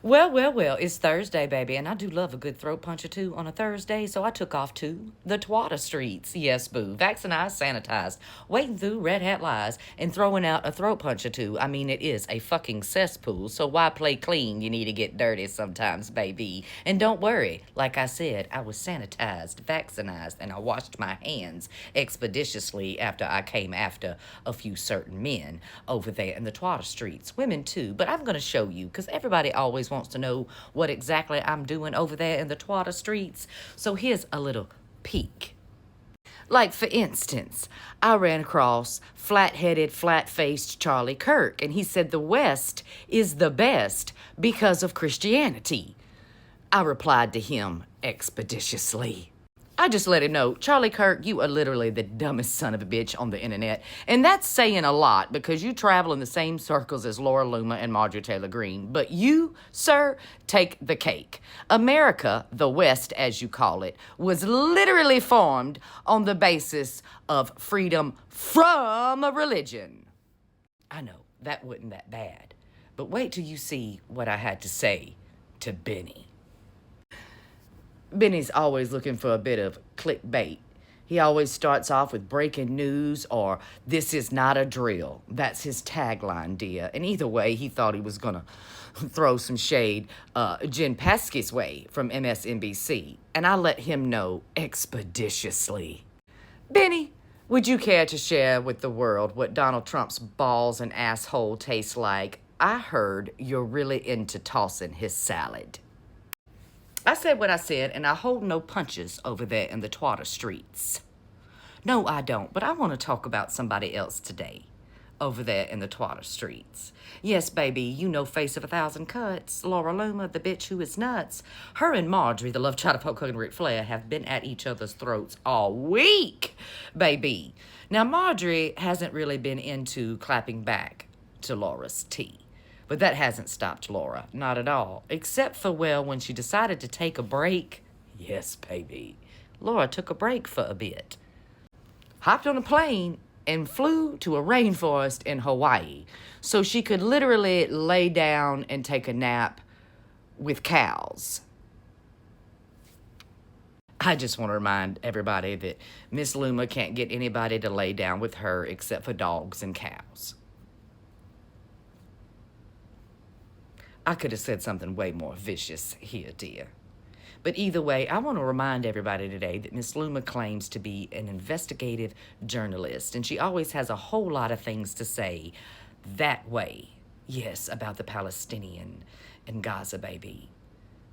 Well, it's Thursday, baby, and I do love a good throat punch or two on a Thursday, so I took off to the Twatter streets. Yes, boo. Vaccinized, sanitized, wading through red hat lies, and throwing out a throat punch or two. I mean, it is a fucking cesspool, so why play clean? You need to get dirty sometimes, baby. And don't worry, like I said, I was sanitized, vaccinized, and I washed my hands expeditiously after I came after a few certain men over there in the Twatter streets. Women, too, but I'm going to show you, because everybody always wants to know what exactly I'm doing over there in the Twatter streets. So here's a little peek. Like, for instance, I ran across flat-headed, flat-faced Charlie Kirk, and he said the West is the best because of Christianity. I replied to him expeditiously. I just let him know, Charlie Kirk, you are literally the dumbest son of a bitch on the internet. And that's saying a lot because you travel in the same circles as Laura Loomer and Marjorie Taylor Greene. But you, sir, take the cake. America, the West as you call it, was literally formed on the basis of freedom from a religion. I know, that wasn't that bad. But wait till you see what I had to say to Benny. Benny's always looking for a bit of clickbait. He always starts off with breaking news or this is not a drill. That's his tagline, dear. And either way, he thought he was going to throw some shade Jen Psakis' way from MSNBC. And I let him know expeditiously. Benny, would you care to share with the world what Donald Trump's balls and asshole taste like? I heard you're really into tossing his salad. I said what I said, and I hold no punches over there in the Twatter streets. No, I don't, but I want to talk about somebody else today over there in the Twatter streets. Yes, baby, you know Face of 1,000 Cuts, Laura Loomer, the bitch who is nuts. Her and Marjorie, the love child of Hulk Hogan and Ric Flair, have been at each other's throats all week, baby. Now, Marjorie hasn't really been into clapping back to Laura's tea. But that hasn't stopped Laura, not at all. Except for, well, when she decided to take a break. Yes, baby. Laura took a break for a bit. Hopped on a plane and flew to a rainforest in Hawaii so she could literally lay down and take a nap with cows. I just want to remind everybody that Miss Loomer can't get anybody to lay down with her except for dogs and cows. I could have said something way more vicious here, dear. But either way, I want to remind everybody today that Miss Loomer claims to be an investigative journalist, and she always has a whole lot of things to say that way. Yes, about the Palestinian and Gaza, baby.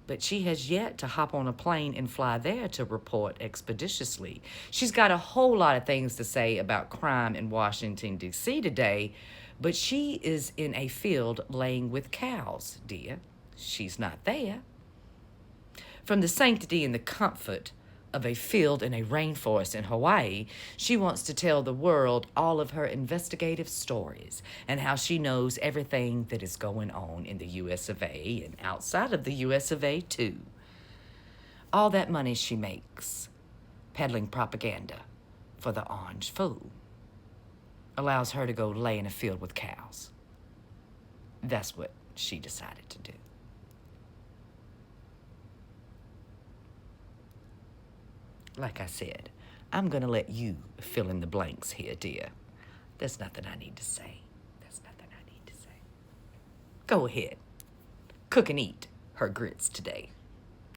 But she has yet to hop on a plane and fly there to report expeditiously. She's got a whole lot of things to say about crime in Washington, D.C. today, but she is in a field laying with cows, dear. She's not there. From the sanctity and the comfort of a field in a rainforest in Hawaii, she wants to tell the world all of her investigative stories and how she knows everything that is going on in the U.S. of A. and outside of the U.S. of A. too. All that money she makes peddling propaganda for the orange fool allows her to go lay in a field with cows. That's what she decided to do. Like I said, I'm going to let you fill in the blanks here, dear. There's nothing I need to say. There's nothing I need to say. Go ahead. Cook and eat her grits today.